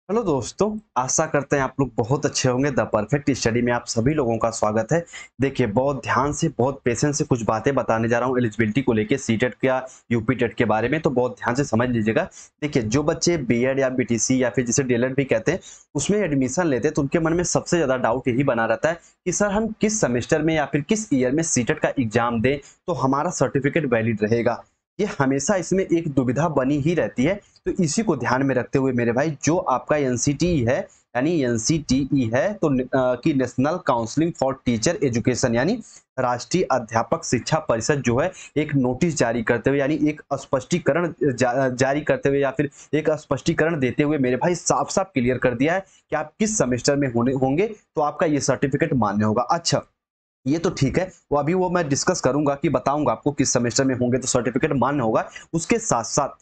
Hello दोस्तों, आशा करते हैं आप लोग बहुत अच्छे होंगे। द परफेक्ट स्टडी में आप सभी लोगों का स्वागत है। देखिए, बहुत ध्यान से, बहुत पेशेंस से कुछ बातें बताने जा रहा हूँ एलिजिबिलिटी को लेके, सीटेट या यूपी टेट के बारे में, तो बहुत ध्यान से समझ लीजिएगा। देखिए, जो बच्चे बीएड या बीटीसी या फिर जिसे डीएलएड भी कहते हैं, उसमें एडमिशन लेते हैं तो उनके मन में सबसे ज्यादा डाउट यही बना रहता है कि सर हम किस सेमेस्टर में या फिर किस ईयर में सीटेट का एग्जाम दें तो हमारा सर्टिफिकेट वैलिड रहेगा। ये हमेशा इसमें एक दुविधा बनी ही रहती है। तो इसी को ध्यान में रखते हुए मेरे भाई, जो आपका एनसीटीई है, यानी एनसीटीई है तो कि national counselling for teacher education, यानी राष्ट्रीय अध्यापक शिक्षा परिषद जो है, एक नोटिस जारी करते हुए, यानी एक स्पष्टीकरण जारी करते हुए या फिर एक स्पष्टीकरण देते हुए मेरे भाई साफ साफ क्लियर कर दिया है कि आप किस सेमेस्टर में होने होंगे तो आपका ये सर्टिफिकेट मान्य होगा। अच्छा, ये तो ठीक है, वो मैं डिस्कस करूंगा कि बताऊंगा आपको किस सेमेस्टर में होंगे तो सर्टिफिकेट मान्य होगा। उसके साथ साथ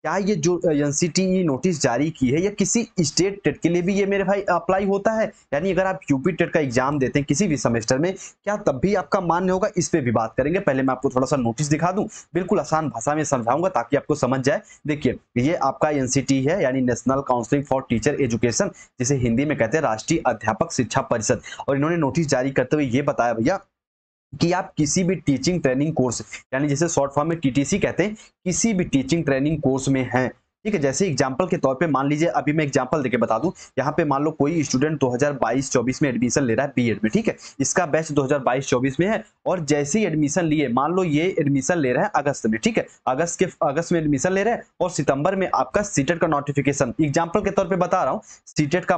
क्या ये जो एनसीटीई नोटिस जारी की है, या किसी स्टेट टेट के लिए भी ये मेरे भाई अप्लाई होता है? यानी अगर आप यूपी टेट का एग्जाम देते हैं किसी भी सेमेस्टर में, क्या तब भी आपका मान्य होगा? इस पे भी बात करेंगे। पहले मैं आपको थोड़ा सा नोटिस दिखा दूं, बिल्कुल आसान भाषा में समझाऊंगा ताकि आपको समझ जाए। देखिए, ये आपका एनसीटीई है, यानी national counselling for teacher education, जिसे हिंदी में कहते हैं राष्ट्रीय अध्यापक शिक्षा परिषद। और इन्होंने नोटिस जारी करते हुए ये बताया भैया कि आप किसी भी टीचिंग ट्रेनिंग कोर्स, यानी जिसे शॉर्ट फॉर्म में टीटीसी कहते हैं, किसी भी टीचिंग ट्रेनिंग कोर्स में हैं, ठीक है। जैसे एग्जांपल के तौर पे मान लीजिए, अभी मैं एग्जांपल देके बता दूं, यहाँ पे मान लो कोई स्टूडेंट 2022-24 में एडमिशन ले रहा है बीएड में, ठीक है। इसका बैच 2022-24 में है, और जैसे ही एडमिशन लिए, मान लो ये एडमिशन ले रहा है अगस्त में, ठीक है, अगस्त में एडमिशन ले रहे हैं, और सितंबर में आपका सीटेट का नोटिफिकेशन, एग्जाम्पल के तौर पर बता रहा हूँ, सीटेट का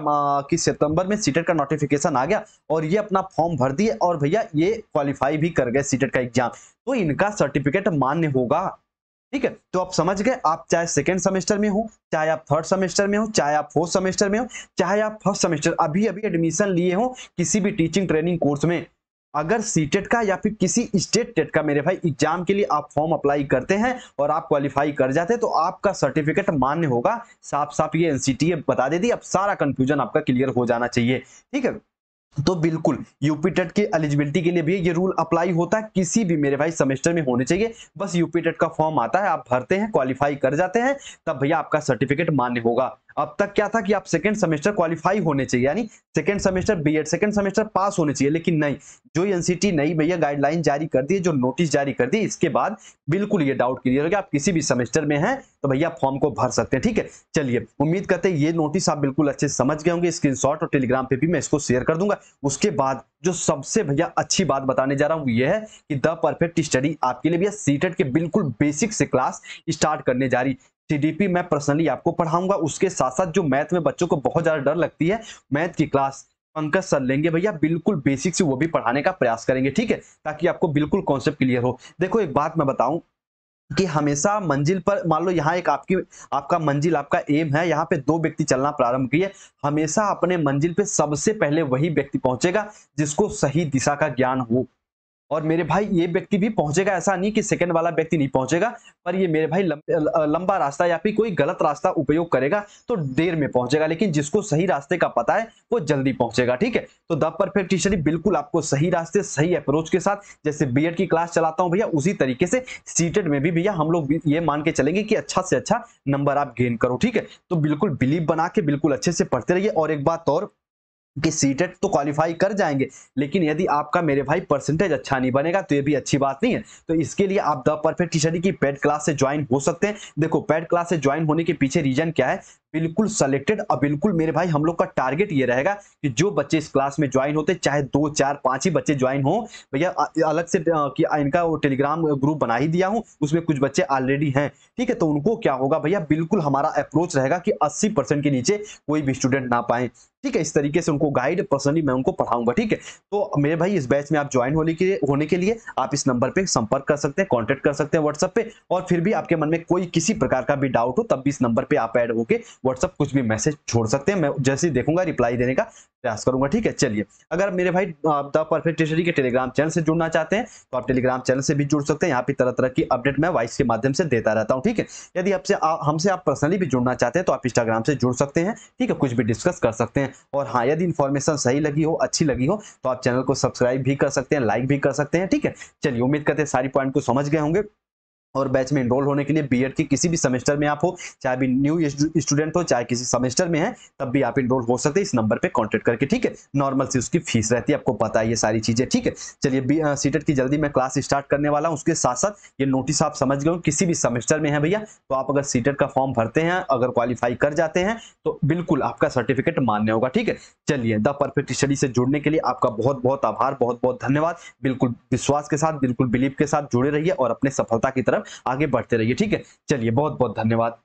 कि सितंबर में सीटेट का नोटिफिकेशन आ गया और ये अपना फॉर्म भर दिए और भैया ये क्वालिफाई भी कर गए सीटेट का एग्जाम, तो इनका सर्टिफिकेट मान्य होगा। ठीक है, तो आप समझ गए। आप चाहे सेकंड सेमेस्टर में हो, चाहे आप थर्ड सेमेस्टर में हो, चाहे आप फोर्थ सेमेस्टर में हो, चाहे आप फर्स्ट सेमेस्टर अभी अभी एडमिशन लिए हो किसी भी टीचिंग ट्रेनिंग कोर्स में, अगर सीटेट का या फिर किसी स्टेट टेट का मेरे भाई एग्जाम के लिए आप फॉर्म अप्लाई करते हैं और आप क्वालिफाई कर जाते हैं तो आपका सर्टिफिकेट मान्य होगा। साफ साफ ये एनसीटीए बता देती, अब सारा कंफ्यूजन आपका क्लियर हो जाना चाहिए। ठीक है, तो बिल्कुल यूपी टेट की एलिजिबिलिटी के लिए भी ये रूल अप्लाई होता है, किसी भी मेरे भाई सेमेस्टर में होने चाहिए। बस यूपी टेट का फॉर्म आता है, आप भरते हैं, क्वालिफाई कर जाते हैं, तब भैया आपका सर्टिफिकेट मान्य होगा। अब तक क्या था कि आप सेकंड सेमेस्टर क्वालिफाई होने चाहिए, यानी second semester BEd second semester pass होने चाहिए, लेकिन नहीं, जो एनसीटी नई भैया गाइडलाइन जारी कर दी है, जो नोटिस जारी कर दी, इसके बाद बिल्कुल ये डाउट क्लियर हो गया। आप किसी भी सेमेस्टर में हैं तो भैया फॉर्म को भर सकते हैं। ठीक है, चलिए, उम्मीद करते हैं ये नोटिस आप बिल्कुल अच्छे से समझ गए होंगे। स्क्रीनशॉट और टेलीग्राम पे भी मैं इसको शेयर कर दूंगा। उसके बाद जो सबसे भैया अच्छी बात बताने जा रहा हूं यह है कि द परफेक्ट स्टडी आपके लिए भैया सीटेट के बिल्कुल बेसिक से क्लास स्टार्ट करने जा रही। सीडीपी मैं पर्सनली आपको पढ़ाऊंगा, उसके साथ साथ जो मैथ में बच्चों को बहुत ज्यादा डर लगती है, मैथ की क्लास पंकज सर लेंगे भैया, बिल्कुल बेसिक से वो भी पढ़ाने का प्रयास करेंगे। ठीक है, ताकि आपको बिल्कुल कॉन्सेप्ट क्लियर हो। देखो, एक बात मैं बताऊं कि हमेशा मंजिल पर, मान लो यहाँ एक आपका मंजिल, आपका एम है, यहाँ पे दो व्यक्ति चलना प्रारंभ किए, हमेशा अपने मंजिल पे सबसे पहले वही व्यक्ति पहुंचेगा जिसको सही दिशा का ज्ञान हो। और मेरे भाई ये व्यक्ति भी पहुंचेगा, ऐसा नहीं कि सेकंड वाला व्यक्ति नहीं पहुंचेगा, पर ये मेरे भाई लंबा रास्ता या फिर कोई गलत रास्ता उपयोग करेगा तो देर में पहुंचेगा, लेकिन जिसको सही रास्ते का पता है वो जल्दी पहुंचेगा। ठीक है, तो द परफेक्ट स्टडी बिल्कुल आपको सही रास्ते, सही अप्रोच के साथ, जैसे बीएड की क्लास चलाता हूं भैया, उसी तरीके से सीटेट में भी भैया हम लोग ये मान के चलेंगे कि अच्छा से अच्छा नंबर आप गेन करो। ठीक है, तो बिल्कुल बिलीव बना के बिल्कुल अच्छे से पढ़ते रहिए। और एक बात और कि सीटेट तो क्वालिफाई कर जाएंगे, लेकिन यदि आपका मेरे भाई परसेंटेज अच्छा नहीं बनेगा तो ये भी अच्छी बात नहीं है। तो इसके लिए आप द परफेक्ट स्टडी की पेड क्लास से ज्वाइन हो सकते हैं। देखो, पेड क्लास से ज्वाइन होने के पीछे रीजन क्या है, बिल्कुल सेलेक्टेड और बिल्कुल मेरे भाई हम लोग का टारगेट ये रहेगा कि जो बच्चे इस क्लास में ज्वाइन होते, चाहे 2 4 5 ही बच्चे ज्वाइन हो भैया, अलग से कि इनका वो टेलीग्राम ग्रुप बना ही दिया हूं, उसमें कुछ बच्चे ऑलरेडी हैं। ठीक है, तो उनको क्या होगा भैया, बिल्कुल हमारा अप्रोच रहेगा कि 80% के नीचे कोई भी स्टूडेंट ना पाए। ठीक है, इस तरीके से उनको गाइड पर्सनली मैं उनको पढ़ाऊंगा। ठीक है, तो मेरे भाई इस बैच में आप ज्वाइन होने के लिए आप इस नंबर पे संपर्क कर सकते हैं, कांटेक्ट कर सकते हैं व्हाट्सएप पे। और फिर भी आपके मन में कोई किसी प्रकार का भी डाउट हो, तब भी इस नंबर पे आप ऐड होके व्हाट्सएप कुछ भी मैसेज छोड़ सकते हैं, मैं जैसे ही देखूंगा रिप्लाई देने का प्रयास करूंगा। ठीक है, चलिए, अगर मेरे भाई द परफेक्ट स्टडी के टेलीग्राम चैनल से जुड़ना चाहते हैं तो आप टेलीग्राम चैनल से भी जुड़ सकते हैं। यहाँ पे तरह तरह की अपडेट मैं वॉइस के माध्यम से देता रहता हूँ। ठीक है, यदि हमसे आप पर्सनली भी जुड़ना चाहते हैं तो आप इंस्टाग्राम से जुड़ सकते हैं। ठीक है, कुछ भी डिस्कस कर सकते हैं। और हाँ, यदि इन्फॉर्मेशन सही लगी हो, अच्छी लगी हो, तो आप चैनल को सब्सक्राइब भी कर सकते हैं, लाइक भी कर सकते हैं। ठीक है, चलिए, उम्मीद करते हैं सारी पॉइंट को समझ गए होंगे। और बैच में एनरोल होने के लिए बीएड की किसी भी सेमेस्टर में आप हो, चाहे अभी न्यू स्टूडेंट हो, चाहे किसी सेमेस्टर में है, तब भी आप एनरोल हो सकते हैं इस नंबर पे कांटेक्ट करके, ठीक है। नॉर्मल सी उसकी फीस रहती है, आपको पता है ये सारी चीजें, ठीक है। चलिए सीटेट की जल्दी मैं क्लास स्टार्ट करने वाला हूँ। उसके साथ साथ ये नोटिस आप समझ गए हो, किसी भी सेमेस्टर में है भैया, तो आप अगर सीटेट का फॉर्म भरते हैं, अगर क्वालिफाई कर जाते हैं, तो बिल्कुल आपका सर्टिफिकेट मान्य होगा, ठीक है। चलिए, द परफेक्ट स्टडी से जुड़ने के लिए आपका बहुत बहुत आभार, बहुत बहुत धन्यवाद। बिल्कुल विश्वास के साथ, बिल्कुल बिलीव के साथ जुड़े रहिए और अपने सफलता की तरफ आगे बढ़ते रहिए, ठीक है। चलिए, बहुत बहुत धन्यवाद।